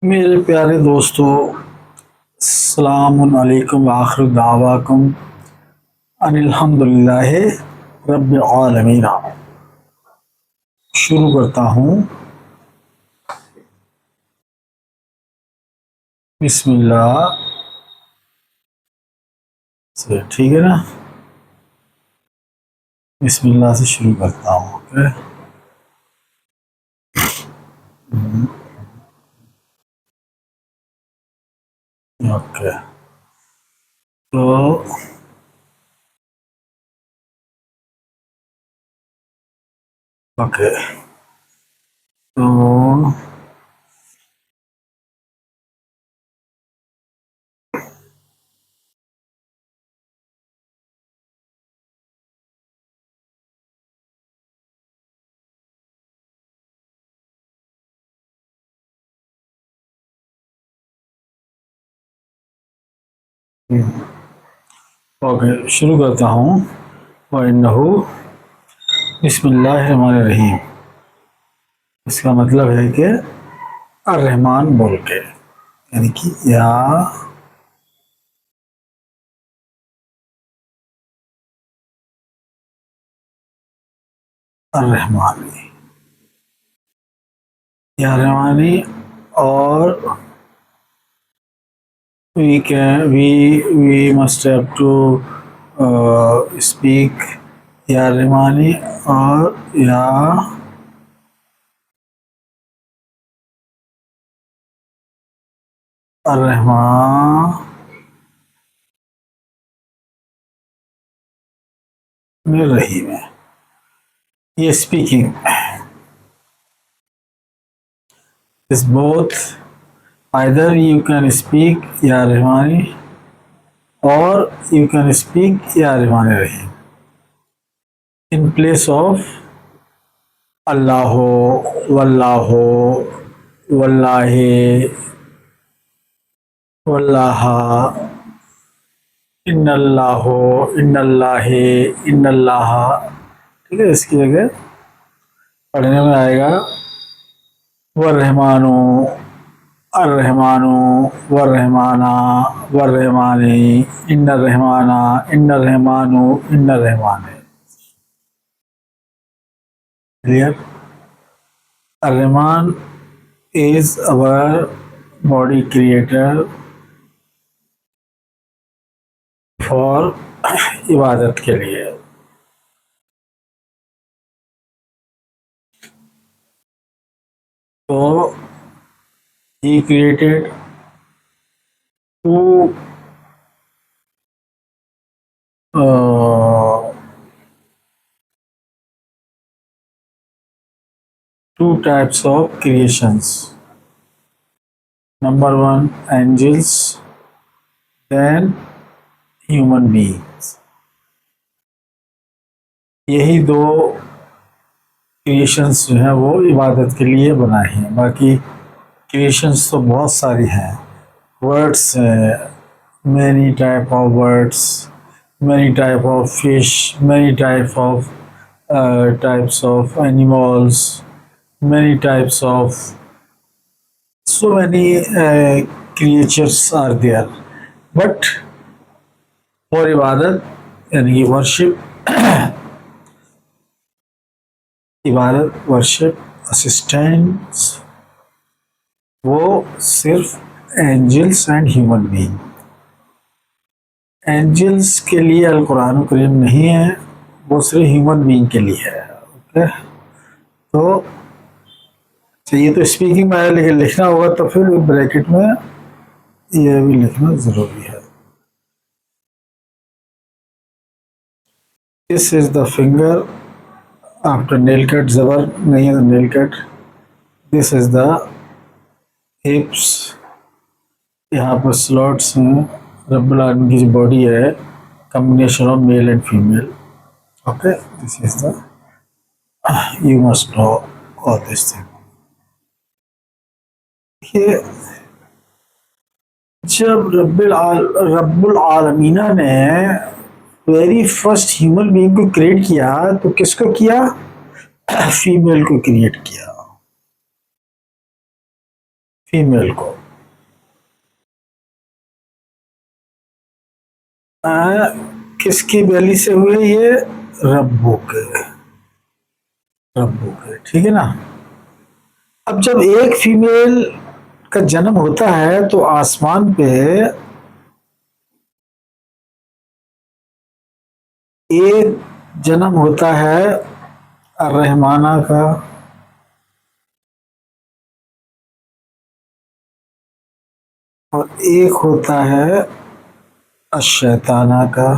मेरे प्यारे दोस्तों, अस्सलामुन अलैकुम व आखिर दावाकुम अनिल हम्दुलिल्लाहि रब्बिल आलमीन। शुरू करता हूँ। बिस्मिल्लाह से, ठीक है ना। बिस्मिल्लाह से शुरू करता हूँ। Okay okay. तो ओके तो ओके, शुरू करता हूँ। व इन्नहु बिस्मिल्लाहिर्रहमानिर्रहीम। इसका मतलब है कि अर्रहमान बोल के, यानी कि या अर्रहमानी, या रहमानी। और we must have to speak या रहमानी और या रहमान रहीम है। ये speaking is both, either you can speak या Rahmani or you can speak या रहमानी रहीम in place of अल्लाहो, वल्लाहो, वल्लाहे, वल्लाहा, इन्नल्लाहो, इन्नल्लाहे, इन्नल्लाहा। ठीक है, इसकी जगह पढ़ने में आएगा वर्रहमानो, अर्रहमानो, वर्रहमाना, वर्रहमानी, इन्नर्रहमाना, इन्नर्रहमानो, इन्नर्रहमाने। Clear? अर्रहमान is our body creator for इबादत के लिए। तो he created two uh, two types of creations. Number one, angels, then human beings। यही दो क्रिएशंस जो हैं वो इबादत के लिए बनाए हैं। बाकी क्रिएशंस तो बहुत सारी हैं। वर्ड्स हैं, many type of words, many type of fish, many types of animals, many types of so many creatures are there, but for इबादत यानी कि वर्शिप, इबादत, वर्शिप, असिस्टेंस, वो सिर्फ angels and human being. Angels के लिए अल कुरान करीम नहीं है, वो सिर्फ ह्यूमन बीइंग के लिए है। ओके, तो ये तो स्पीकिंग में आया, लेकिन लिखना होगा तो फिर ब्रैकेट में ये भी लिखना ज़रूरी है। This is the finger after nail cut, ज़बर नहीं है तो nail cut. This is the hips, यहाँ पर स्लॉट्स हैं। रब्बुल आलमीन की जो बॉडी है, combination of male and female. Okay, this is the, you must know all this thing. ये जब रब्बुल आलमीना ने वेरी फर्स्ट ह्यूमन बीइंग को क्रिएट किया तो किसको किया? फीमेल को क्रिएट किया। फीमेल को। किसकी बेली से हुए ये? रब्बू के, रब्बू के, ठीक है ना। अब जब एक फीमेल का जन्म होता है तो आसमान पे एक जन्म होता है रहमाना का, और एक होता है अशैताना का।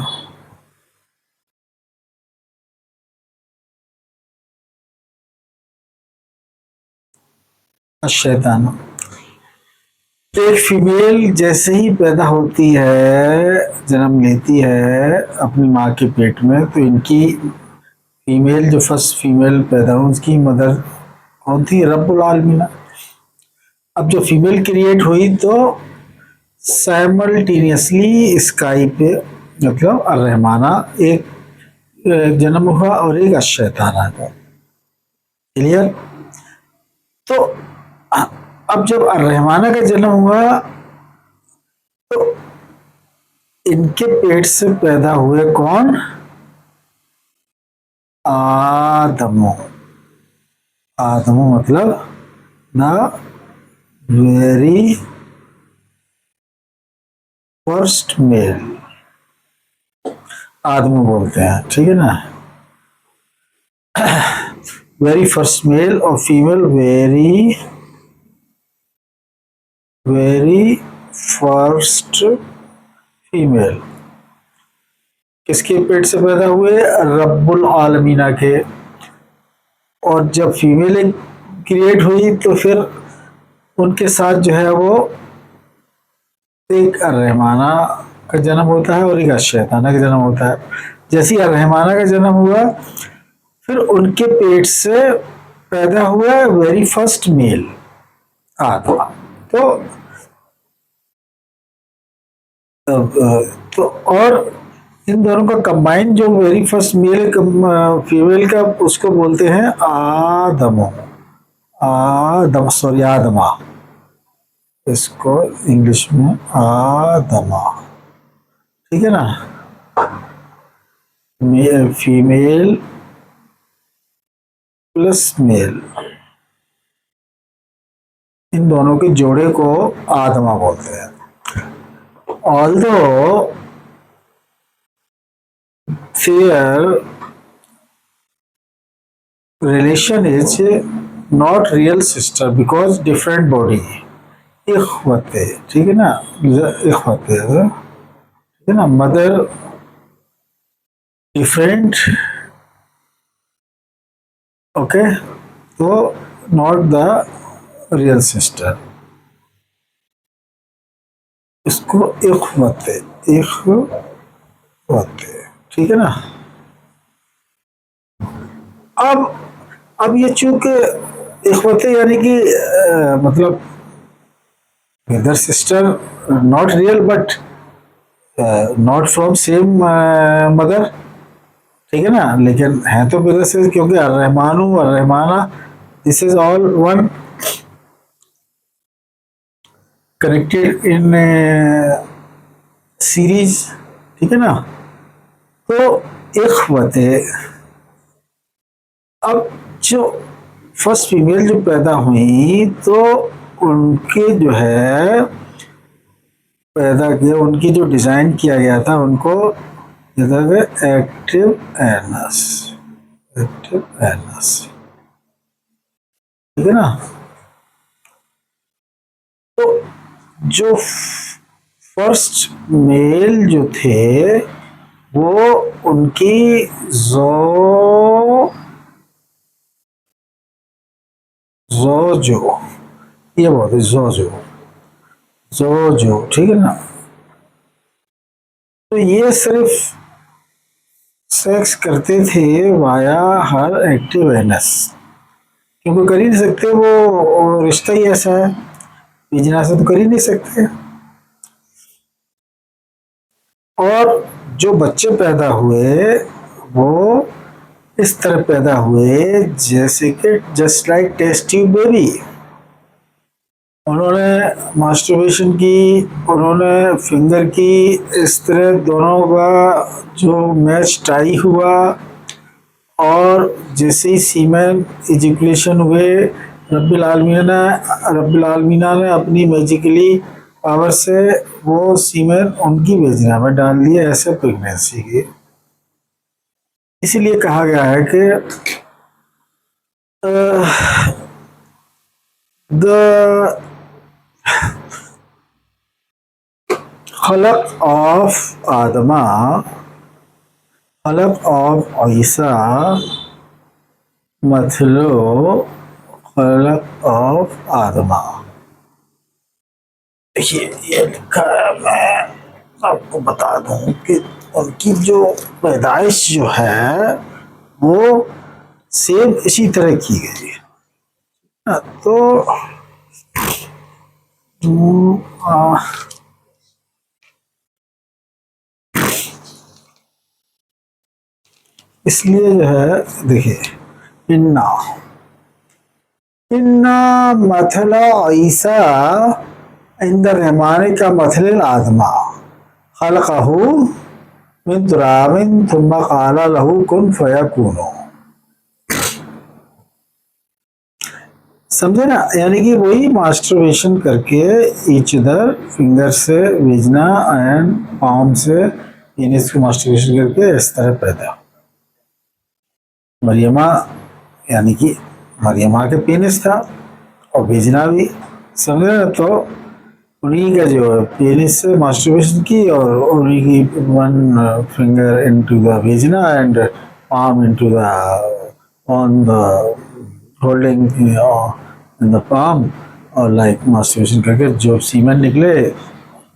अशैताना। एक फीमेल जैसे ही पैदा होती है, जन्म लेती है अपनी माँ के पेट में, तो इनकी फीमेल जो फर्स्ट फीमेल पैदा हो उसकी मदर कौन थी? रब्बुल आलमीन। अब जो फीमेल क्रिएट हुई तो साइमल्टेनियसली स्काई पे मतलब अर्रहमाना एक जन्म हुआ और एक अशैताना का। क्लियर? तो अब जब अर्रहमाना का जन्म हुआ तो इनके पेट से पैदा हुए कौन? आदमो। आदमो मतलब द वेरी फर्स्ट मेल, आदमो बोलते हैं, ठीक है ना। वेरी फर्स्ट मेल और female very very first female किसके पेट से पैदा हुए? रब्बुल आलमीना के। और जब फीमेल क्रिएट हुई तो फिर उनके साथ जो है वो एक रहमाना का जन्म होता है और एक शैताना का जन्म होता है। जैसे ही रहमाना का जन्म हुआ फिर उनके पेट से पैदा हुआ वेरी फर्स्ट मेल आदम। तो तो और इन दोनों का कंबाइन जो वेरी फर्स्ट मेल फीमेल का उसको बोलते हैं आदमो। आदम, सॉरी आदमा, इसको इंग्लिश में आदमा, ठीक है ना। फीमेल प्लस मेल, इन दोनों के जोड़े को आदमा बोलते हैं। Although their relation is not real sister because different body, इख्वते, ठीक है ना, इख्वते, ठीक है ना, मदर डिफरेंट, ओके, तो नॉट द रियल सिस्टर, इसको इख्वते, इख्वते, ठीक है ना। अब ये चूंकि इख्वते यानी कि मतलब brother sister not real but not from same mother, ठीक है ना, लेकिन है तो ब्रदर सिस्टर क्योंकि अर्रहमानु अर्रहमाना this is all one connected in series, ठीक है ना। तो इख्वते, अब जो फर्स्ट फीमेल जो पैदा हुई तो उनके जो है पैदा किया, उनकी जो डिजाइन किया गया था उनको एक्टिव एनस, एक्टिव एनस, ठीक है ना। तो जो फर्स्ट मेल जो थे वो उनकी जोजो, ये बोलते जोजो, जोजो, ठीक है ना। तो ये सिर्फ सेक्स करते थे वाया हर एक्टिव एनस, क्योंकि कर ही नहीं सकते, वो रिश्ता ही ऐसा है, बिजना से तो कर ही नहीं सकते। और जो बच्चे पैदा हुए वो इस तरह पैदा हुए जैसे कि just like test tube baby, उन्होंने मास्टरबेशन की, उन्होंने फिंगर की, इस तरह दोनों का जो मैच टाई हुआ, और जैसे ही सीमेन इजैकुलेशन हुए, रब्बिल आलमीना ने अपनी मैजिकली पावर से वो सीमेन उनकी वेजिना में डाल दिया, ऐसे प्रेगनेंसी की। इसीलिए कहा गया है कि द खलक ऑफ आदमा, खलक ऑफ ईसा मतलब खलक ऑफ आदमा। देखिए ये लिखा है, मैं आपको बता दूं कि उनकी जो पैदाइश जो है वो सेम इसी तरह की गई है। तो आ, इसलिए जो है देखिए, इन्ना इन्ना मथला ईसा इंद रहमानी का मथल आदमा खलक़हू मिन तुराबिन थुम्मा क़ाला लहू कुन फयकूनु। समझे ना, यानी कि वही मास्टरबेशन करके ईच अदर फिंगर से वेजना एंड पाम से पेनिस को मास्टरबेशन करके इस तरह पैदा मरियमा, यानी कि मरियमा के पेनिस था और वेजना भी, समझे ना। तो उन्हीं का जो है पेनिस से मास्टरबेशन की और उन्हीं की one finger into the वेजना and palm into the on the holding in the palm, और लाइक मास्टरबेशन करके जो सीमेन निकले,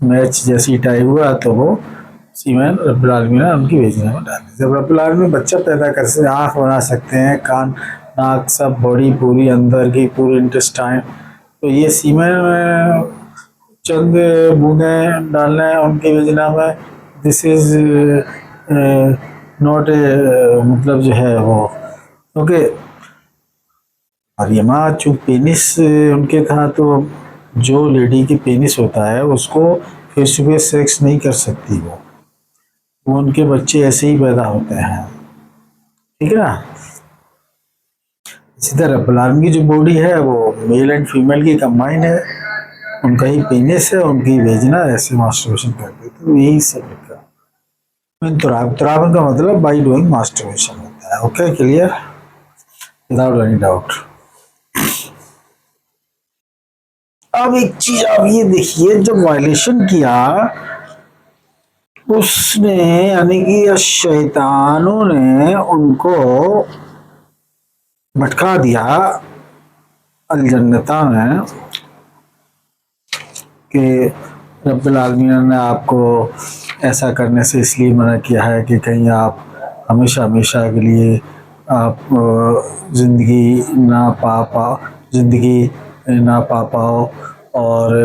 मैच जैसी टाई हुआ तो वो सीमेन रब्बुल आलमीन ने उनकी वेजिना में डाल दी। जब रब्बुल आलमीन बच्चा पैदा कर सकते, आँख बना सकते हैं, कान नाक सब बॉडी पूरी अंदर की पूरी इंटेस्टाइन, तो ये सीमेन चंद बूंदे डालना है उनकी वेजिना में, दिस इज नॉट ए मतलब जो है वो, क्योंकि मरियमा चूँकि पेनिस उनके था, तो जो लेडी की पेनिस होता है उसको फेस टू फेस सेक्स नहीं कर सकती वो उनके बच्चे ऐसे ही पैदा होते हैं, ठीक है ना। इसी तरह रब्बुल आलमीन की जो बॉडी है वो मेल एंड फीमेल की कंबाइन है, उनका ही पेनिस है, उनकी वेजिना, ऐसे मास्टरबेशन करते, तो यही सब लिखा। तुराबन का मतलब बाई डूइंग मास्टरबेशन होता है। Okay, clear, without any doubt. अब एक चीज आप ये देखिए, जब वायलेशन किया उसने, यानी कि शैतानों ने उनको भटका दिया अल जन्नता में कि रब्बुल आलमीन ने आपको ऐसा करने से इसलिए मना किया है कि कहीं आप हमेशा हमेशा के लिए आप जिंदगी ना पा पाओ, और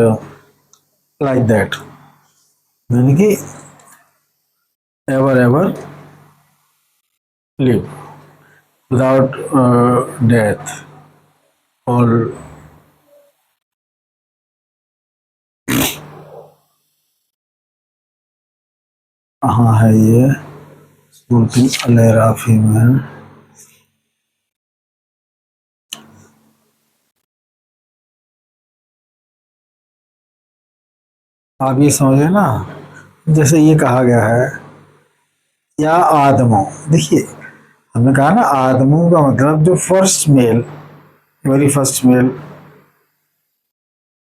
लाइक दैट, यानी कि एवर लिव विदाउट डेथ, और हाँ है ये सूरत अल-राफ़ी में। आप ये समझे ना, जैसे ये कहा गया है या आदमो, देखिए हमने कहा ना आदमों का मतलब जो first male, very first male,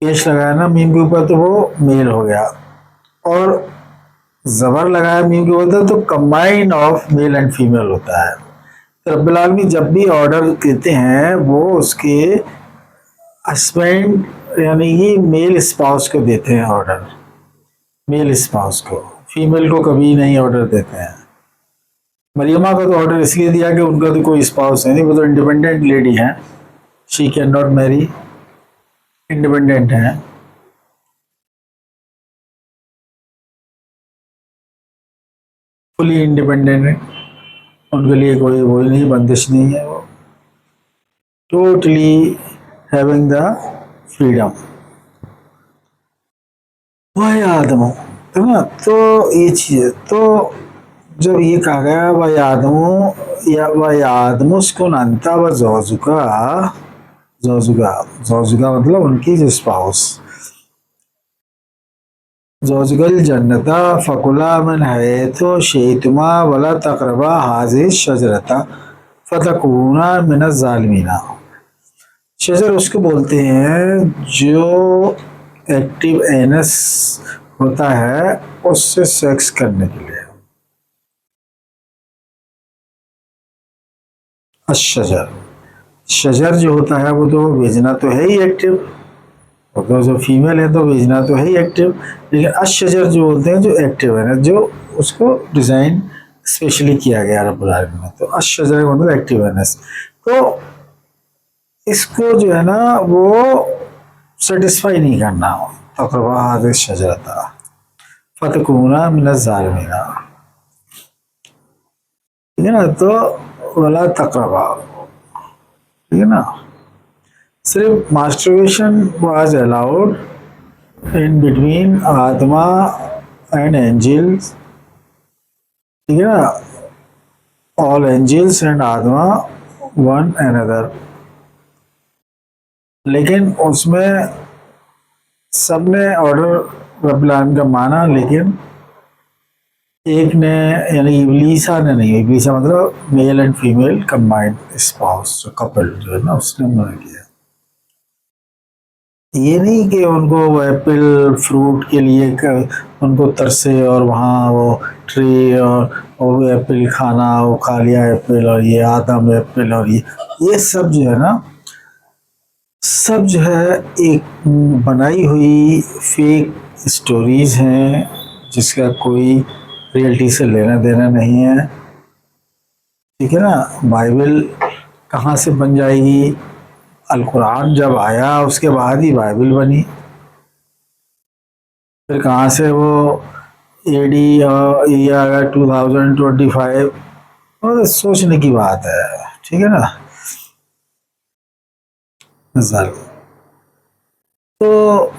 पेश लगाया ना मीम के ऊपर तो वो मेल हो गया, और जबर लगाया मीम के ऊपर तो combine of male and female होता है। तो रब्बुल आलमीन जब भी ऑर्डर देते हैं वो उसके हस्बैंड यानी कि मेल स्पाउस को देते हैं ऑर्डर, मेल स्पाउस को, फीमेल को कभी नहीं ऑर्डर देते हैं। मरियमा का तो ऑर्डर इसलिए दिया कि उनका तो कोई स्पाउस है नहीं, वो तो इंडिपेंडेंट लेडी है, she can not marry, independent है। फुली इंडिपेंडेंट है, उनके लिए कोई वो नहीं, बंदिश नहीं है, वो टोटली हैविंग द फ्रीडम। वह आदमो, है ना। तो ये चीज है। तो जब ये कहा गया वह आदमो या वह आदमुस को नंता व जोजुका, जोजुका, जोजुका मतलब उनकी जो स्पाउस, जोजगल जन्नता फकुला मन है तो शेतुमा वला तकरबा हाजिर शजरता फतकूना मिन जालिमीना। शजर उसको बोलते हैं जो एक्टिव एनस होता है उससे सेक्स करने के लिए। अशजर, शजर जो होता है वो तो भेजना तो है ही एक्टिव, तो जो फीमेल है तो भेजना तो है ही एक्टिव, लेकिन अशजर जो होते हैं जो एक्टिव है ना, जो उसको डिज़ाइन स्पेशली किया गया रब्बुल आलमीन में, तो अशजर का मतलब एक्टिवनेस। तो इसको जो है ना वो सेटिस्फाई नहीं करना, तकरबा हाजिर शजरता फतकूना मिन ज़ालिमीना, ठीक है ना। तो वला तकरबा, ठीक है ना। सिर्फ masturbation was allowed in between आत्मा एंड एंजल्स, ठीक है ना, ऑल एंजल्स एंड आत्मा वन अनदर, लेकिन उसमें सबने ऑर्डर रब्बुल आलमीन का माना, लेकिन एक ने यानी इब्लीसा ने नहीं, इब्लीसा मतलब male and female combined spouse, जो कपल जो है ना, उसने मना किया। ये नहीं कि उनको वो एप्पल फ्रूट के लिए उनको तरसे और वहाँ वो ट्री और वो एप्पल खाना, वो खा लिया एप्पल और ये आदम एप्पल और ये सब जो है ना, सब जो है एक बनाई हुई फेक स्टोरीज हैं जिसका कोई रियलिटी से लेना देना नहीं है, ठीक है ना। बाइबल कहाँ से बन जाएगी, अल कुरान जब आया उसके बाद ही बाइबल बनी, फिर कहाँ से वो एडी ये आ गया 2025, और सोचने की बात है, ठीक है ना। मिसाल तो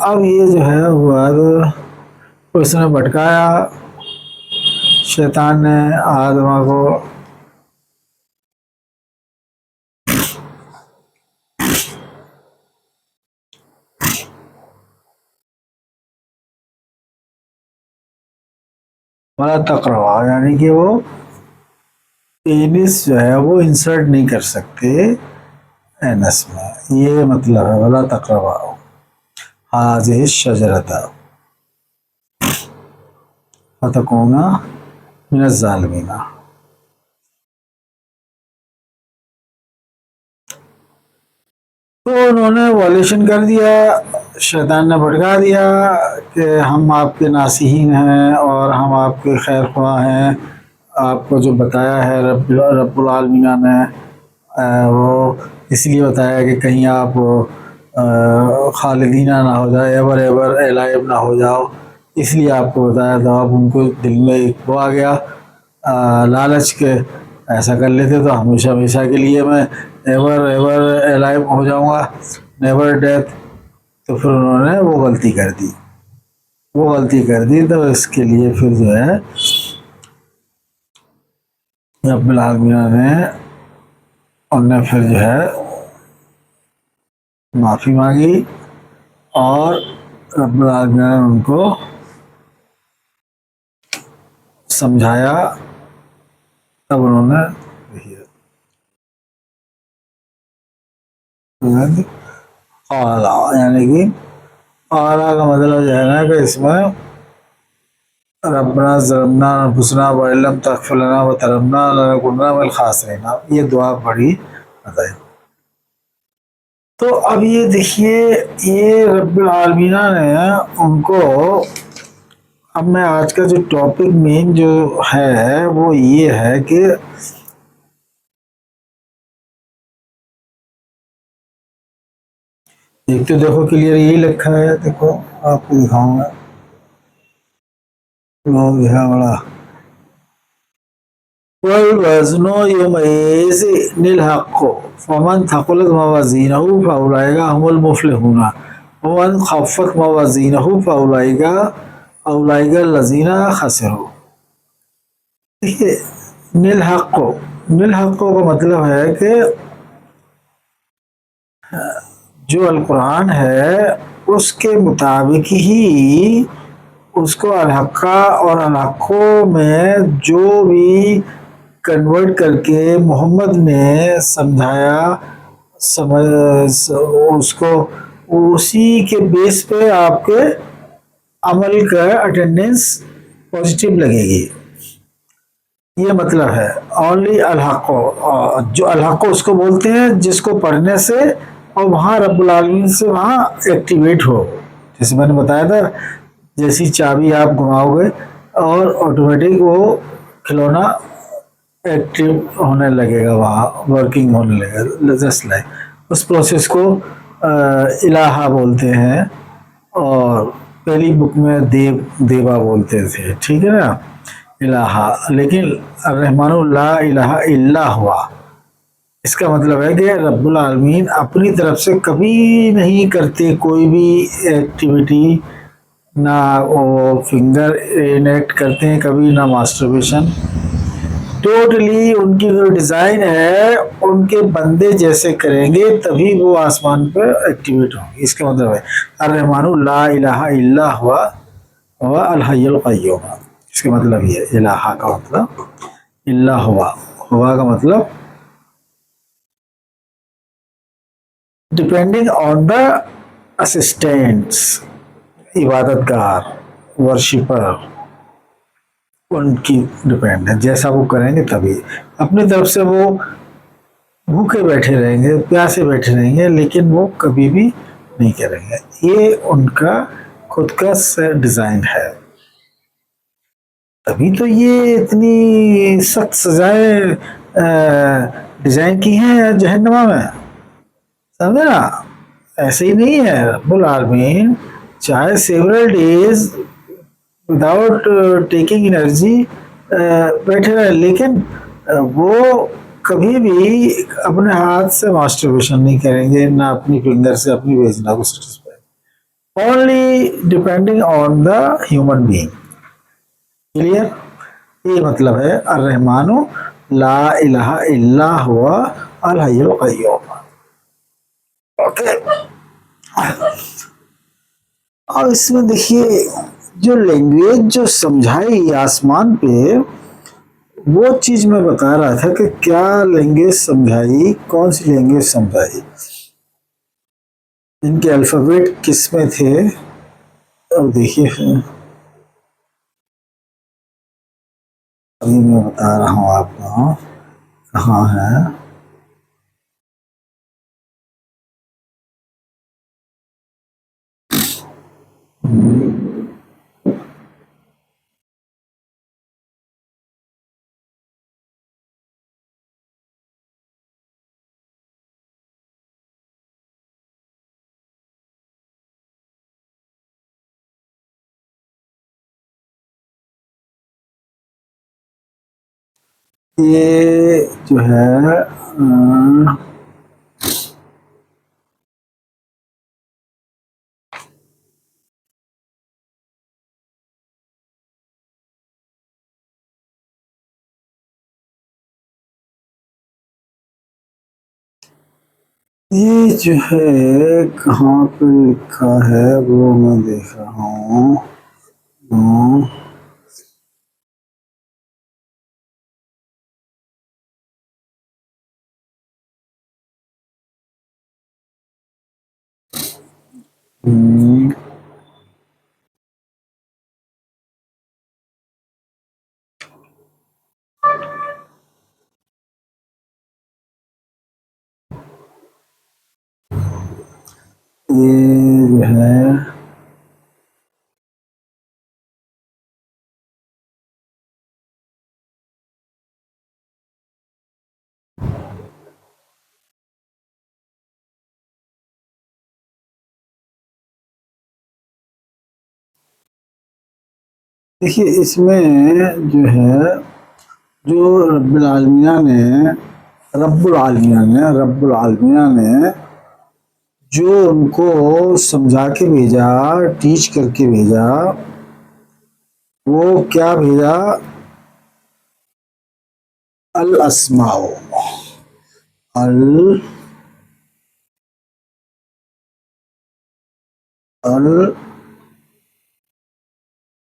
अब ये जो है हुआ तो उसने भटकाया शैतान ने आदमा को, बड़ा तकरवा, यानी कि वो पेनिस जो है वो इंसर्ट नहीं कर सकते एनस में, ये मतलब है वला तकरवा हाज़िहि शजरता फतकूना मिनज़ ज़ालिमीना। तो उन्होंने वॉल्यूशन कर दिया, शैतान ने भटका दिया कि हम आपके नासिहीन हैं और हम आपके खैर ख्वाह हैं, आपको जो बताया है रब्बुल आलमीन ने वो इसलिए बताया कि कहीं आप खालिदीना ना हो जाए, एवर एवर एलाइव ना हो जाओ, इसलिए आपको बताया था। अब उनको दिल में एक वो आ गया लालच के, ऐसा कर लेते तो हमेशा हमेशा के लिए मैं एवर एवर एलाइव हो जाऊंगा, नेवर डेथ। तो फिर उन्होंने वो गलती कर दी, वो गलती कर दी, तो इसके लिए फिर जो है रब्बुल आलमीन ने उनने फिर जो है माफ़ी मांगी और रब्बुल आलमीन ने उनको समझाया, तब उन्होंने आला, यानी कि आला का मतलब जो है ना कि इसमें रब्बना ज़लमना अनफुसना व इल्लम तग़फिर लना व तरहमना लनकुन्ना मिनल ख़ासिरीन, ये दुआ पढ़ी बताई। तो अब ये देखिए, ये रब्बुल आलमीन ने उनको, अब मैं आज का जो टॉपिक मेन जो है वो ये है कि एक तो देखो क्लियर यही लिखा है, देखो आपको दिखाऊंगा, लोग है बड़ा वज़्नो यौमइज़िनिल हक़्क़ु फमन थक़ुलत मवाज़ीनुहु फ़उलाइका हुमुल मुफ़्लिहून वमन ख़फ़्फ़त मवाज़ीनुहु फ़उलाइका औलाइका लजीना खसरू। देखिए, नील हक़ो का मतलब है कि जो अल कुरान है उसके मुताबिक ही उसको अलहक्का और अलहक्कों में जो भी कन्वर्ट करके मोहम्मद ने समझाया, समझ उसको उसी के बेस पे आपके अमल का अटेंडेंस पॉजिटिव लगेगी। ये मतलब है ओनली अलहक़ो, जो अलहक़ो उसको बोलते हैं जिसको पढ़ने से और वहाँ रब्बुल आलमीन से वहाँ एक्टिवेट हो। जैसे मैंने बताया था, जैसी चाबी आप घुमाओगे और ऑटोमेटिक वो खिलौना एक्टिव होने लगेगा, वहाँ वर्किंग होने लगेगा, जस्ट लाइक उस प्रोसेस को इलाहा बोलते हैं, और पहली बुक में देवा बोलते थे, ठीक है ना, इलाहा। लेकिन रहमानु ला इलाहा इल्ला हुआ, इसका मतलब है कि रब्बुल आलमीन अपनी तरफ से कभी नहीं करते कोई भी एक्टिविटी, ना वो फिंगर इनेक्ट करते हैं कभी, ना मास्टरबेशन। टोटली उनकी जो डिज़ाइन है उनके बंदे जैसे करेंगे तभी वो आसमान पर एक्टिवेट होंगे। इसका मतलब है अर्रहमानु ला इलाहा इल्ला हुआ हुआ अल हय्युल क़य्यूम। इसका मतलब ये इलाहा का मतलब इल्ला हुआ का मतलब डिपेंडिंग ऑन द असिस्टेंट्स, इबादतगार, वर्शिपर, उनकी डिपेंड है, जैसा वो करेंगे तभी। अपनी तरफ से वो भूखे बैठे रहेंगे, प्यासे बैठे रहेंगे, लेकिन वो कभी भी नहीं करेंगे। ये उनका खुद का डिजाइन है, तभी तो ये इतनी सख्त सजाएं डिजाइन की हैं जहन्नमा में, समझे ना। ऐसे ही नहीं है, रब्बुल आलमीन चाहे several days without taking energy बैठे रहे, लेकिन वो कभी भी अपने हाथ से मास्टरबेशन नहीं करेंगे, ना अपनी फिंगर से अपनी वेजना को satisfy, only depending on the human being. Clear? ये मतलब है अर्रहमानु ला इलाहा इल्ला हुआ अल हय्युल क़य्यूम। ओके, और इसमें देखिए जो लैंग्वेज जो समझाई आसमान पे, वो चीज मैं बता रहा था कि क्या लैंग्वेज समझाई, कौन सी लैंग्वेज समझाई, इनके अल्फाबेट किस में थे। अब देखिए, अभी मैं बता रहा हूँ आपको कहाँ है। ये जो है ये जो है कहाँ पे लिखा है वो मैं देख रहा हूँ। ये जो है देखिए, इसमें जो है जो रब्बुल आलमीना ने जो उनको समझा के भेजा, टीच करके भेजा, वो क्या भेजा, अल अस्माओ, अल अल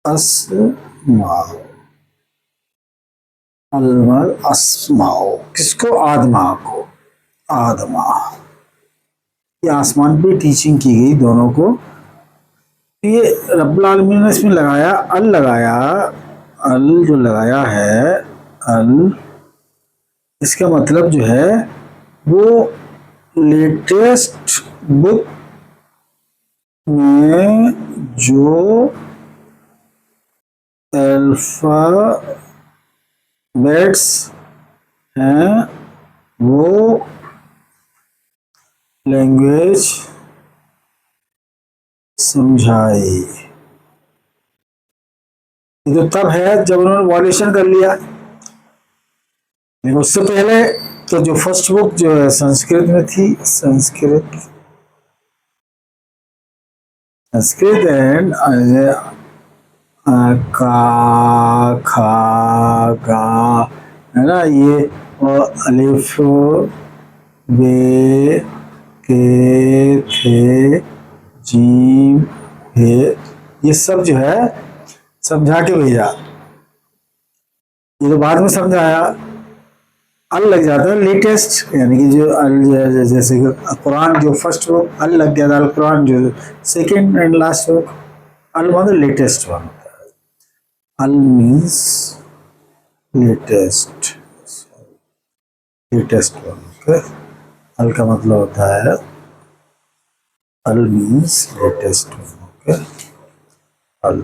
अस्माओ, अल अस्माओ किसको, आदमा को, आदमा। ये आसमान पे टीचिंग की गई दोनों को। ये रब्बुल आलमीन ने इसमें लगाया, अल लगाया, अल जो लगाया है, अल, इसका मतलब जो है वो लेटेस्ट बुक में जो अल्फाबेट्स हैं वो लैंग्वेज समझाई। ये तो तब है जब उन्होंने वॉल्यूशन कर लिया, लेकिन उससे पहले तो जो फर्स्ट बुक जो है संस्कृत में थी, संस्कृत, संस्कृत एंड का, खा, गा, है ना ये, और अलिफ, बे, के, थे, जीम, हे, ये सब जो है समझा के भेजा। ये तो बाद में समझाया, अल लग जाता है लेटेस्ट, यानी कि जो अल जैसे कुरान जो फर्स्ट बुक अल लग गया था, अल कुरान जो सेकंड एंड लास्ट बुक, अल मतलब लेटेस्ट वन होता है। अल means latest, latest one. Okay, अल का मतलब होता है, अल मीन्स लेटेस्ट वन। ओके, अल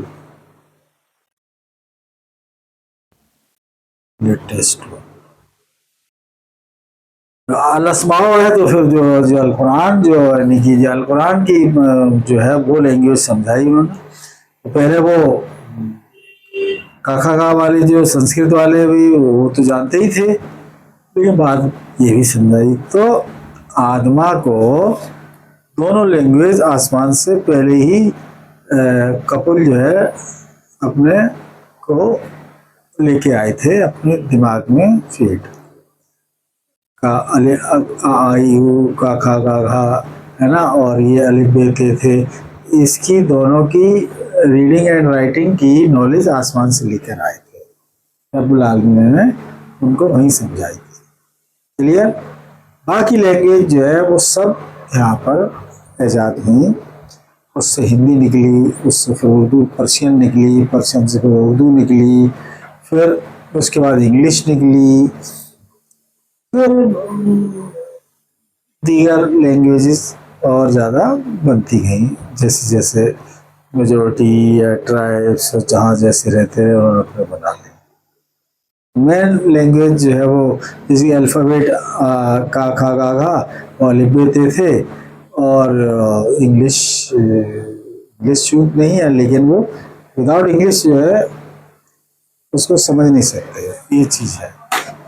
लेटेस्ट वन। अल अस्माओ है तो फिर जो जो अल कुरान जो यानी कि जो अल कुरान की जो है वो लैंग्वेज समझाई उन्होंने। तो पहले वो काका का वाले जो संस्कृत वाले भी वो तो जानते ही थे, लेकिन बाद ये भी समझाई। तो आदमा को दोनों लैंग्वेज आसमान से पहले ही कपिल जो है अपने को लेके आए थे अपने दिमाग में फीड। का अले आई हु का खा गा घा, है ना, और ये अलिफ बे के थे, इसकी दोनों की रीडिंग एंड राइटिंग की नॉलेज आसमान से लेकर आए थे, रब्बुल आलमीन ने उनको वहीं समझाई थी। क्लियर। बाकी लैंग्वेज जो है वो सब यहाँ पर ईजाद हुई। उससे हिंदी निकली, उससे फिर उर्दू, पर्शियन निकली, पर्शियन से फिर उर्दू निकली, फिर उसके बाद इंग्लिश निकली, फिर दीगर लैंग्वेजेस और ज़्यादा बनती गई, जैसे जैसे मेजोरिटी या ट्राइब्स जहाँ जैसे रहते हैं उन्होंने अपने बना ली। मेन लैंग्वेज जो है वो जिसकी अल्फ़ाबेट का खा गा घा और लिपि थे, और इंग्लिश, इंग्लिश चूक नहीं है, लेकिन वो विदाउट इंग्लिश जो है उसको समझ नहीं सकते, ये चीज़ है।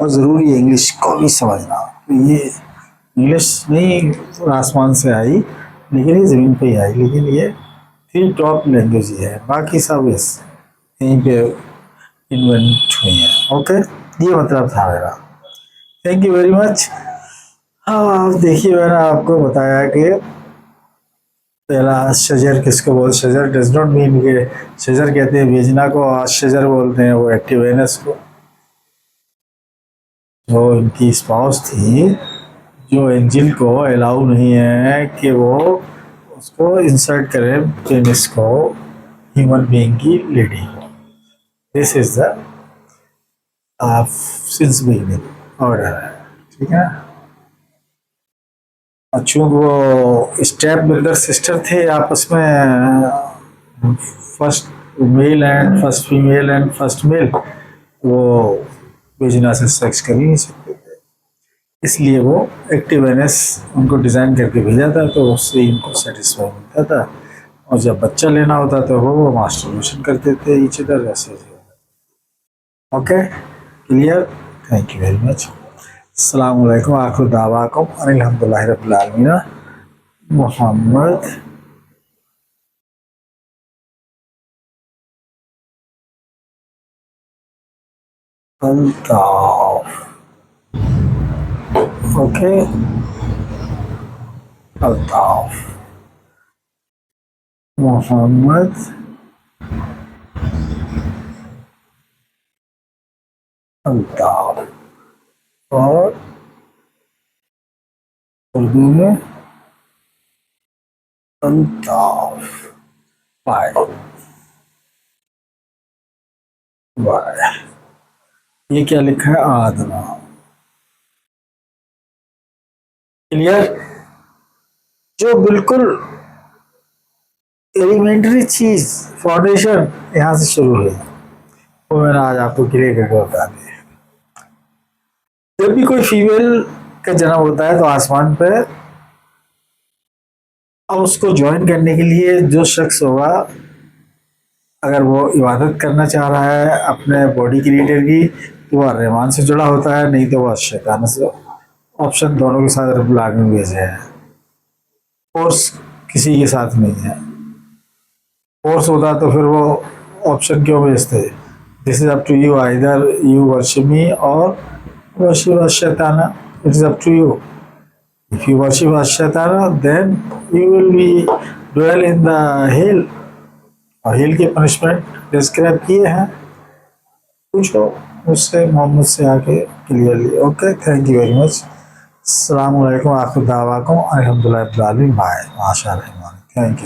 और ज़रूरी है इंग्लिश को भी समझना। तो ये इंग्लिश नहीं आसमान से आई, लेकिन ये ज़मीन पे ही आई, लेकिन ये थ्री टॉप लैंग्वेज ही है, बाकी सब इस यहीं पे इन्वेंट हुई हैं। ओके, ये मतलब था मेरा। Thank you very much. हाँ, आप देखिए मैंने आपको बताया कि पहला शजर किसको बोल, शजर डज नॉट मीन के, शजर कहते हैं भेजना को, और शजर बोलते हैं वो एक्टिवेनस को। जो इनकी स्पाउस थी, जो एंजिल को अलाउ नहीं है कि वो उसको इंसर्ट करे पेनिस को ह्यूमन बीइंग की लेडी को। This is the sins beginning order है, ठीक है। चूँकि वो स्टेप ब्रदर सिस्टर थे आपस में, first male and first female and first male, वो बेजना से सेक्स कर ही नहीं सकते थे, इसलिए वो एक्टिवेनेस उनको डिज़ाइन करके भेजा था, तो उससे इनको सेटिस्फाई मिलता था। और जब बच्चा लेना होता तो वो मास्टरबेशन करते थे ईच अदर, ऐसे। Okay, clear. Thank you very much. अस्सलाम वालेकुम, आखिर दावाकुम अनिल हम्दुलिल्लाहि रब्बिल आलमीन मोहम्मद अल्ताफ. Okay, अल्ताफ. मोहम्मद अल्ताफ. और उर्दू में अल्ताफ. वाई. वाई. ये क्या लिखा है? आदना. क्लियर? जो बिल्कुल एलिमेंट्री चीज, फाउंडेशन यहाँ से शुरू हुई, वो मैंने आज आपको क्लियर करके बता दिया. जब भी कोई फीमेल का जन्म होता है तो आसमान पे, अब उसको ज्वाइन करने के लिए जो शख्स होगा, अगर वो इबादत करना चाह रहा है अपने बॉडी क्रिएटर की, तो वह रहमान से जुड़ा होता है, नहीं तो वह शैतान से. ऑप्शन दोनों के साथ रब्बुल आलमीन भेजे हैं. फोर्स किसी के साथ नहीं है. फोर्स होता तो फिर वो ऑप्शन क्यों भेजते? This is up to you, either you worship me or worship शैताना. It is up to you. If you worship Ashatara, then you will be dwell in the hell. और हिल के पनिशमेंट डिस्क्राइब किए हैं. पूछो मुझसे, मोहम्मद से आके clearly. Okay, thank you very much. अस्सलाम वालेकुम. आखिर दावा को अल्हम्दुलिल्लाह. बाय. माशाअल्लाह. Thank you.